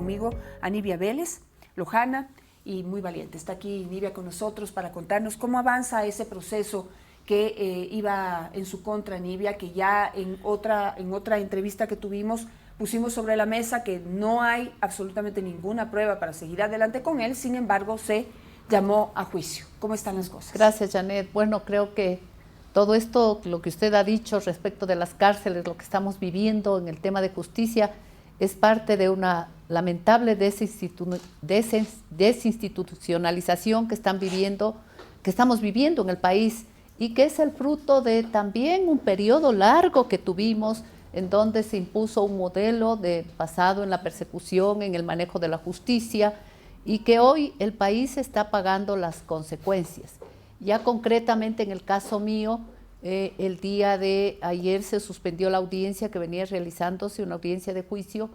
conmigo a Nivia Vélez, lojana y muy valiente. Está aquí Nivia con nosotros para contarnos cómo avanza ese proceso que iba en su contra, Nivia, que ya en otra entrevista que tuvimos pusimos sobre la mesa que no hay absolutamente ninguna prueba para seguir adelante con él, sin embargo se llamó a juicio. ¿Cómo están las cosas? Gracias, Janet. Bueno, creo que todo esto, lo que usted ha dicho respecto de las cárceles, lo que estamos viviendo en el tema de justicia, es parte de una lamentable desinstitucionalización que estamos viviendo en el país y que es el fruto de también un periodo largo que tuvimos en donde se impuso un modelo basado en la persecución, en el manejo de la justicia, y que hoy el país está pagando las consecuencias. Ya concretamente en el caso mío, el día de ayer se suspendió la audiencia que venía realizándose, una audiencia de juicio,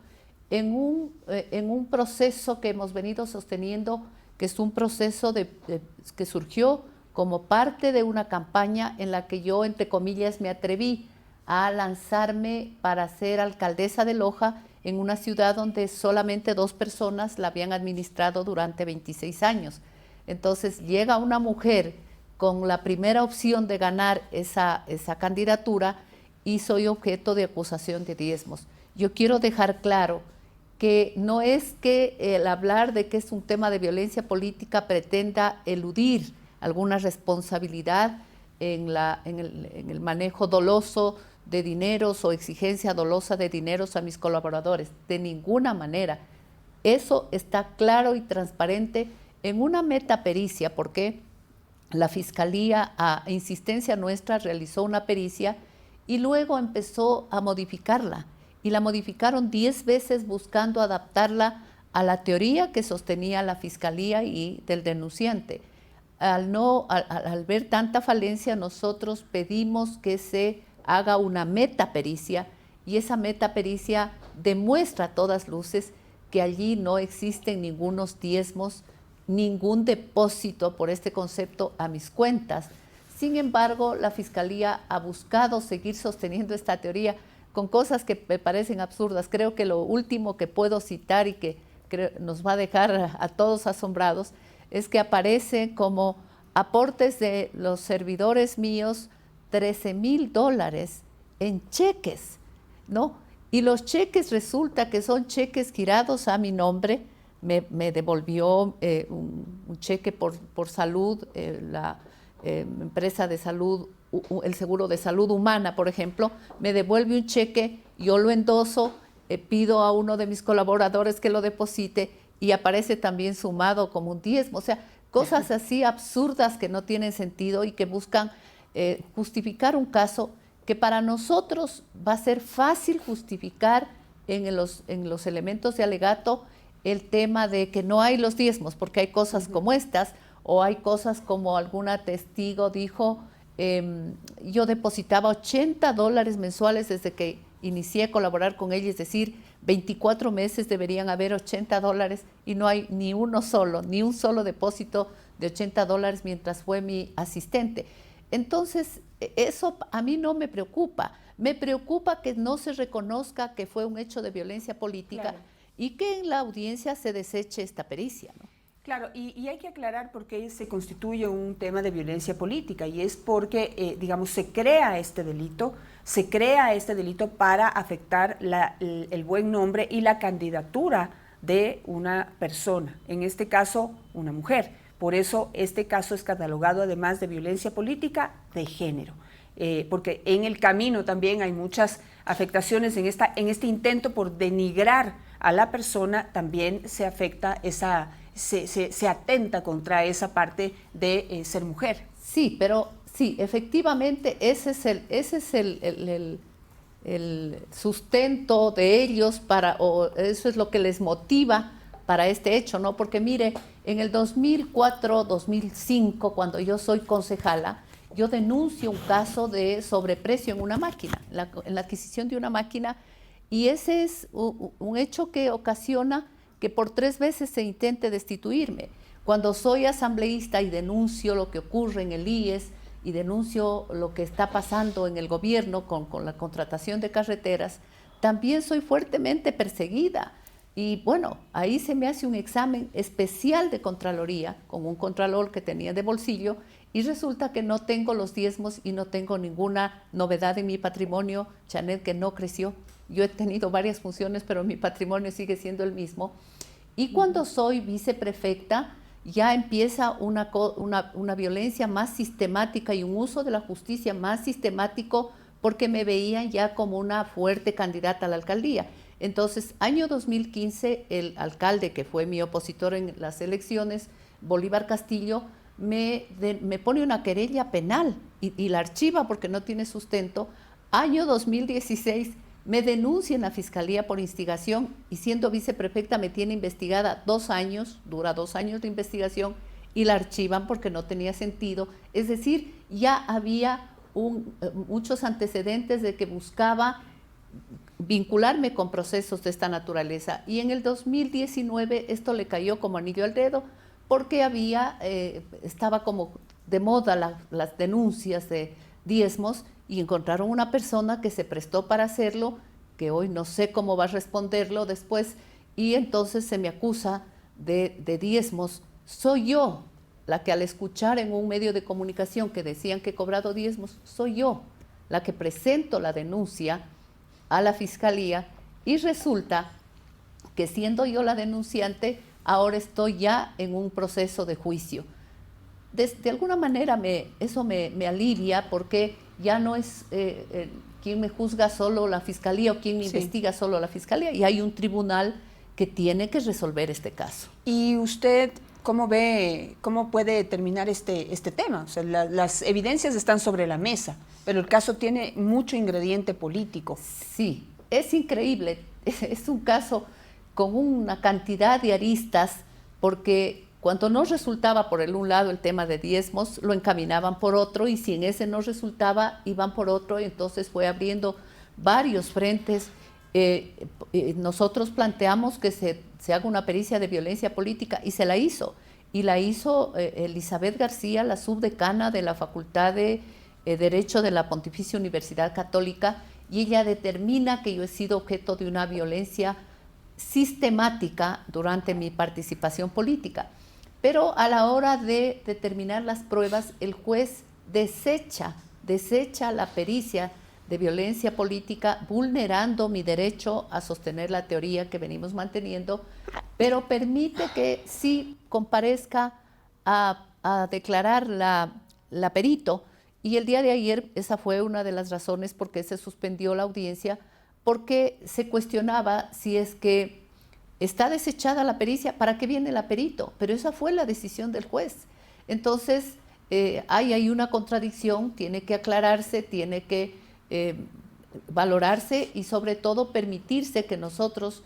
en un proceso que hemos venido sosteniendo, que es un proceso que surgió como parte de una campaña en la que yo, entre comillas, me atreví a lanzarme para ser alcaldesa de Loja en una ciudad donde solamente 2 personas la habían administrado durante 26 años. Entonces llega una mujer con la primera opción de ganar esa candidatura y soy objeto de acusación de diezmos. Yo quiero dejar claro que no es que el hablar de que es un tema de violencia política pretenda eludir alguna responsabilidad en el manejo doloso de dineros o exigencia dolosa de dineros a mis colaboradores. De ninguna manera. Eso está claro y transparente en una metapericia, porque la Fiscalía, a insistencia nuestra, realizó una pericia y luego empezó a modificarla. Y la modificaron 10 veces buscando adaptarla a la teoría que sostenía la Fiscalía y del denunciante. Al ver tanta falencia, nosotros pedimos que se haga una metapericia y esa metapericia demuestra a todas luces que allí no existen ningunos diezmos, ningún depósito por este concepto a mis cuentas. Sin embargo, la Fiscalía ha buscado seguir sosteniendo esta teoría con cosas que me parecen absurdas. Creo que lo último que puedo citar y que nos va a dejar a todos asombrados es que aparece como aportes de los servidores míos $13,000 en cheques, ¿no? Y los cheques resulta que son cheques girados a mi nombre. Me devolvió un cheque por salud, la empresa de salud, el seguro de salud humana, por ejemplo, me devuelve un cheque, yo lo endoso, pido a uno de mis colaboradores que lo deposite y aparece también sumado como un diezmo. O sea, cosas así absurdas que no tienen sentido y que buscan justificar un caso que para nosotros va a ser fácil justificar en los elementos de alegato el tema de que no hay los diezmos, porque hay cosas como estas, o hay cosas como alguna testigo dijo, yo depositaba $80 mensuales desde que inicié a colaborar con ella, es decir, 24 meses deberían haber $80 y no hay ni un solo depósito de $80 mientras fue mi asistente. Entonces, eso a mí no me preocupa que no se reconozca que fue un hecho de violencia política, claro, y que en la audiencia se deseche esta pericia, ¿no? Claro, y hay que aclarar por qué se constituye un tema de violencia política, y es porque, digamos, se crea este delito para afectar el buen nombre y la candidatura de una persona, en este caso, una mujer. Por eso este caso es catalogado además de violencia política de género, porque en el camino también hay muchas afectaciones en este intento por denigrar a la persona, también se afecta se atenta contra esa parte de ser mujer. Sí, pero sí, efectivamente ese es el sustento de ellos o eso es lo que les motiva para este hecho, ¿no? Porque mire, en el 2004, 2005, cuando yo soy concejala, yo denuncio un caso de sobreprecio en una máquina, en la adquisición de una máquina, y ese es un hecho que ocasiona que por 3 veces se intente destituirme. Cuando soy asambleísta y denuncio lo que ocurre en el IES y denuncio lo que está pasando en el gobierno con la contratación de carreteras, también soy fuertemente perseguida. Y bueno, ahí se me hace un examen especial de Contraloría, con un contralor que tenía de bolsillo, y resulta que no tengo los diezmos y no tengo ninguna novedad en mi patrimonio, Janet, que no creció. Yo he tenido varias funciones, pero mi patrimonio sigue siendo el mismo. Y cuando soy viceprefecta, ya empieza una violencia más sistemática y un uso de la justicia más sistemático, porque me veían ya como una fuerte candidata a la alcaldía. Entonces, año 2015, el alcalde, que fue mi opositor en las elecciones, Bolívar Castillo, me pone una querella penal y la archiva porque no tiene sustento. Año 2016, me denuncia en la Fiscalía por instigación y siendo viceprefecta me tiene investigada 2 años, dura 2 años de investigación y la archivan porque no tenía sentido. Es decir, ya había muchos antecedentes de que buscaba vincularme con procesos de esta naturaleza. Y en el 2019 esto le cayó como anillo al dedo porque estaba como de moda las denuncias de diezmos y encontraron una persona que se prestó para hacerlo, que hoy no sé cómo va a responderlo después, y entonces se me acusa de diezmos. Soy yo la que al escuchar en un medio de comunicación que decían que he cobrado diezmos, soy yo la que presento la denuncia a la Fiscalía y resulta que siendo yo la denunciante, ahora estoy ya en un proceso de juicio. De alguna manera eso me alivia porque ya no es quien me juzga solo la Fiscalía o quien me investiga solo la Fiscalía, y hay un tribunal que tiene que resolver este caso. ¿Y usted cómo ve, cómo puede terminar este tema? O sea, las evidencias están sobre la mesa, pero el caso tiene mucho ingrediente político. Sí, es increíble, es un caso con una cantidad de aristas, porque cuando no resultaba por un lado el tema de diezmos, lo encaminaban por otro, y si en ese no resultaba, iban por otro, y entonces fue abriendo varios frentes. Nosotros planteamos que se haga una pericia de violencia política, y se la hizo. Y la hizo Elizabeth García, la subdecana de la Facultad de Derecho de la Pontificia Universidad Católica, y ella determina que yo he sido objeto de una violencia sistemática durante mi participación política. Pero a la hora de determinar las pruebas, el juez desecha la pericia de violencia política, vulnerando mi derecho a sostener la teoría que venimos manteniendo, pero permite que sí comparezca a declarar la perito. Y el día de ayer esa fue una de las razones por qué se suspendió la audiencia, porque se cuestionaba si es que está desechada la pericia, ¿para qué viene la perito? Pero esa fue la decisión del juez. Entonces, hay una contradicción, tiene que aclararse, tiene que valorarse y sobre todo permitirse que nosotros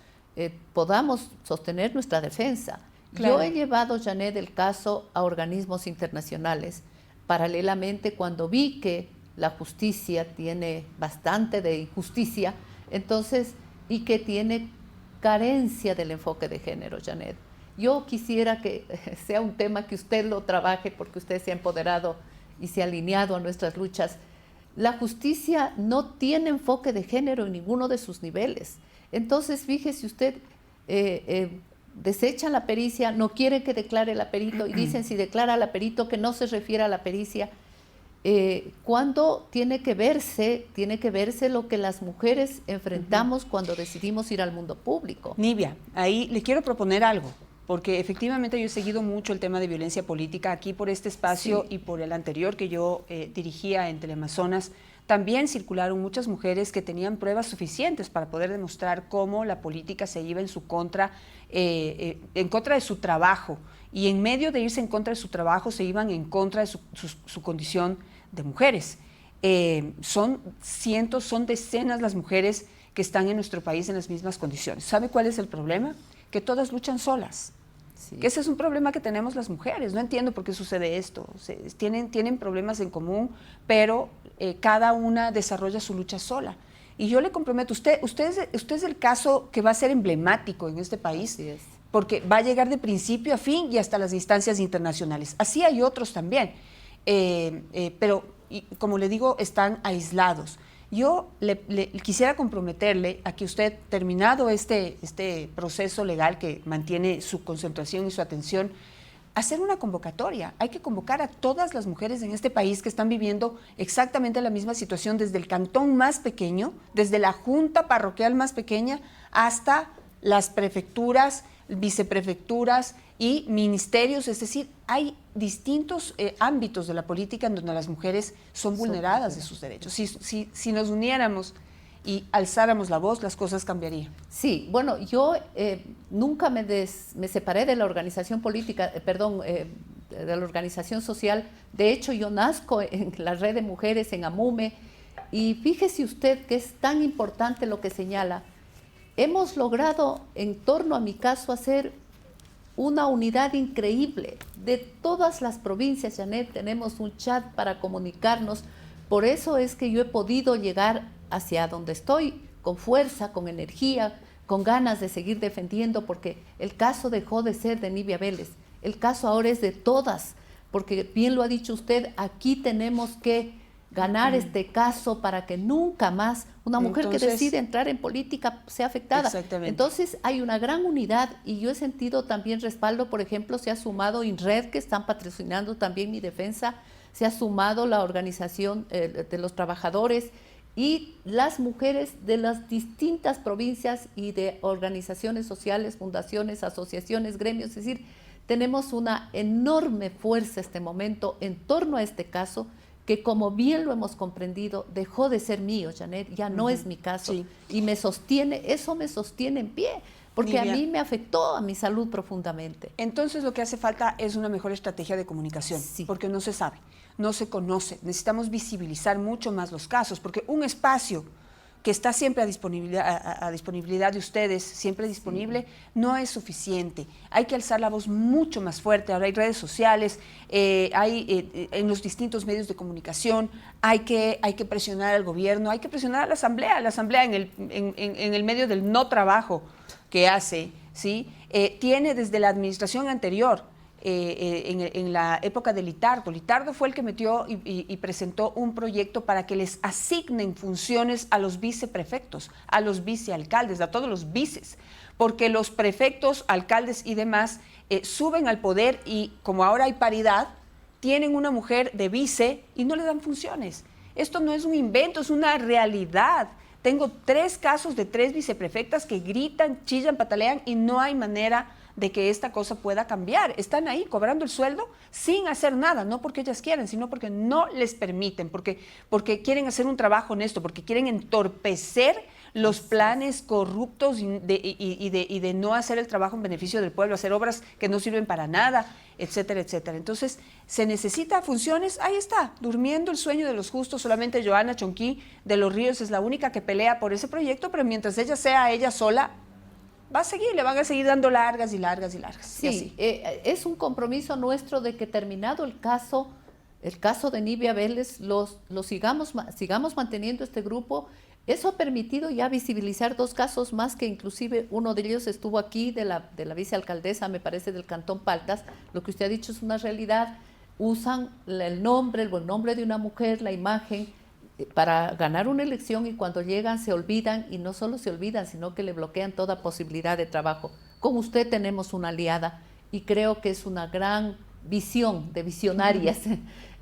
podamos sostener nuestra defensa. Claro. Yo he llevado, Janet, el caso a organismos internacionales. Paralelamente, cuando vi que la justicia tiene bastante de injusticia, entonces, y que tiene carencia del enfoque de género, Janet. Yo quisiera que sea un tema que usted lo trabaje porque usted se ha empoderado y se ha alineado a nuestras luchas. La justicia no tiene enfoque de género en ninguno de sus niveles. Entonces, fíjese usted, desechan la pericia, no quieren que declare la perito y dicen si declara la perito que no se refiere a la pericia. Cuando tiene que verse lo que las mujeres enfrentamos cuando decidimos ir al mundo público. Nibia, ahí le quiero proponer algo, porque efectivamente yo he seguido mucho el tema de violencia política aquí por este espacio y por el anterior que yo dirigía en Teleamazonas. También circularon muchas mujeres que tenían pruebas suficientes para poder demostrar cómo la política se iba en su contra, en contra de su trabajo, y en medio de irse en contra de su trabajo se iban en contra de su condición de mujeres. Son cientos, son decenas las mujeres que están en nuestro país en las mismas condiciones. ¿Sabe cuál es el problema? Que todas luchan solas. Sí. Que ese es un problema que tenemos las mujeres. No entiendo por qué sucede esto. Tienen problemas en común, pero cada una desarrolla su lucha sola. Y yo le comprometo, usted es el caso que va a ser emblemático en este país, porque va a llegar de principio a fin y hasta las instancias internacionales. Así hay otros también, pero como le digo, están aislados. Yo le quisiera comprometerle a que usted, terminado este proceso legal que mantiene su concentración y su atención, hacer una convocatoria. Hay que convocar a todas las mujeres en este país que están viviendo exactamente la misma situación, desde el cantón más pequeño, desde la junta parroquial más pequeña, hasta las prefecturas, viceprefecturas y ministerios. Es decir, hay distintos ámbitos de la política en donde las mujeres son vulneradas de sus derechos. Si nos uniéramos y alzáramos la voz, las cosas cambiarían. Sí, bueno, yo nunca me separé de la organización política, de la organización social. De hecho, yo nazco en la red de mujeres en Amume, y fíjese usted que es tan importante lo que señala. Hemos logrado, en torno a mi caso, hacer una unidad increíble de todas las provincias. Janet, tenemos un chat para comunicarnos. Por eso es que yo he podido llegar hacia donde estoy, con fuerza, con energía, con ganas de seguir defendiendo, porque el caso dejó de ser de Nibia Vélez, el caso ahora es de todas, porque bien lo ha dicho usted, aquí tenemos que ganar este caso para que nunca más una mujer que decide entrar en política sea afectada. Exactamente. Entonces hay una gran unidad, y yo he sentido también respaldo. Por ejemplo, se ha sumado INRED, que están patrocinando también mi defensa, se ha sumado la organización de los trabajadores, y las mujeres de las distintas provincias y de organizaciones sociales, fundaciones, asociaciones, gremios. Es decir, tenemos una enorme fuerza este momento en torno a este caso, que, como bien lo hemos comprendido, dejó de ser mío, Janet, ya no es mi caso, sí. Y me sostiene, eso me sostiene en pie, porque Nibia, a mí me afectó a mi salud profundamente. Entonces lo que hace falta es una mejor estrategia de comunicación, sí, porque no se sabe, no se conoce. Necesitamos visibilizar mucho más los casos, porque un espacio que está siempre a disponibilidad de ustedes, siempre disponible, sí, no es suficiente. Hay que alzar la voz mucho más fuerte. Ahora hay redes sociales, hay en los distintos medios de comunicación, hay que presionar al gobierno, hay que presionar a la asamblea en el medio del no trabajo que hace, ¿sí? Tiene desde la administración anterior, en la época de Litardo. Litardo fue el que metió y presentó un proyecto para que les asignen funciones a los viceprefectos, a los vicealcaldes, a todos los vices, porque los prefectos, alcaldes y demás suben al poder, y como ahora hay paridad, tienen una mujer de vice y no le dan funciones. Esto no es un invento, es una realidad. Tengo 3 casos de 3 viceprefectas que gritan, chillan, patalean, y no hay manera de que esta cosa pueda cambiar. Están ahí cobrando el sueldo sin hacer nada, no porque ellas quieren, sino porque no les permiten, porque quieren hacer un trabajo honesto, porque quieren entorpecer los planes corruptos y de no hacer el trabajo en beneficio del pueblo, hacer obras que no sirven para nada, etcétera, etcétera. Entonces, se necesita funciones. Ahí está, durmiendo el sueño de los justos. Solamente Joana Chonquí de los Ríos es la única que pelea por ese proyecto, pero mientras ella sea ella sola, va a seguir, le van a seguir dando largas y largas y largas. Sí, es un compromiso nuestro de que, terminado el caso de Nibia Vélez, sigamos manteniendo este grupo. Eso ha permitido ya visibilizar 2 casos más, que inclusive uno de ellos estuvo aquí, de la vicealcaldesa, me parece, del Cantón Paltas. Lo que usted ha dicho es una realidad. Usan el buen nombre de una mujer, la imagen, para ganar una elección, y cuando llegan se olvidan, y no solo se olvidan, sino que le bloquean toda posibilidad de trabajo. Con usted tenemos una aliada, y creo que es una gran visión de visionarias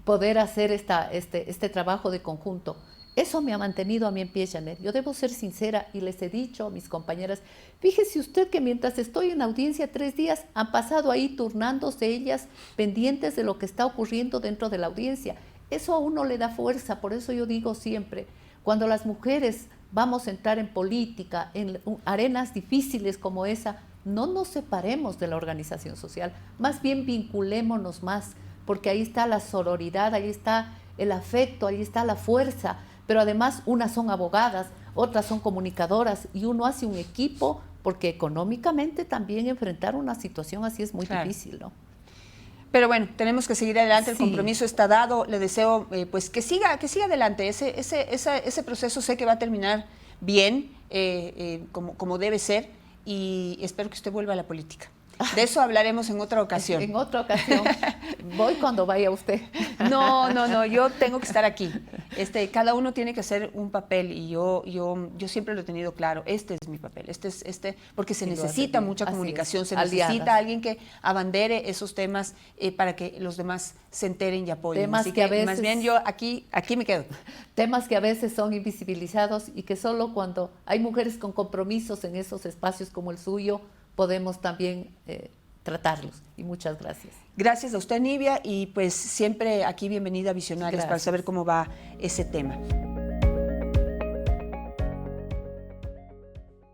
poder hacer este trabajo de conjunto. Eso me ha mantenido a mí en pie, Janet. Yo debo ser sincera, y les he dicho a mis compañeras, fíjese usted que mientras estoy en audiencia 3 días, han pasado ahí turnándose ellas, pendientes de lo que está ocurriendo dentro de la audiencia. Eso a uno le da fuerza. Por eso yo digo siempre, cuando las mujeres vamos a entrar en política, en arenas difíciles como esa, no nos separemos de la organización social, más bien vinculémonos más, porque ahí está la sororidad, ahí está el afecto, ahí está la fuerza. Pero además, unas son abogadas, otras son comunicadoras, y uno hace un equipo, porque económicamente también enfrentar una situación así es muy difícil, ¿no? Pero bueno, tenemos que seguir adelante, el compromiso está dado. Le deseo pues que siga adelante. Ese proceso sé que va a terminar bien, como debe ser, y espero que usted vuelva a la política. De eso hablaremos en otra ocasión. En otra ocasión. Voy cuando vaya usted. No, yo tengo que estar aquí. Cada uno tiene que hacer un papel y yo siempre lo he tenido claro. Este es mi papel, porque se necesita mucha comunicación, se necesita alguien que abandere esos temas para que los demás se enteren y apoyen. Temas Así que a veces, más bien yo aquí me quedo. Temas que a veces son invisibilizados y que solo cuando hay mujeres con compromisos en esos espacios como el suyo podemos también tratarlos. Y muchas gracias. Gracias a usted, Nivia, y pues siempre aquí bienvenida a Visionarias para saber cómo va ese tema.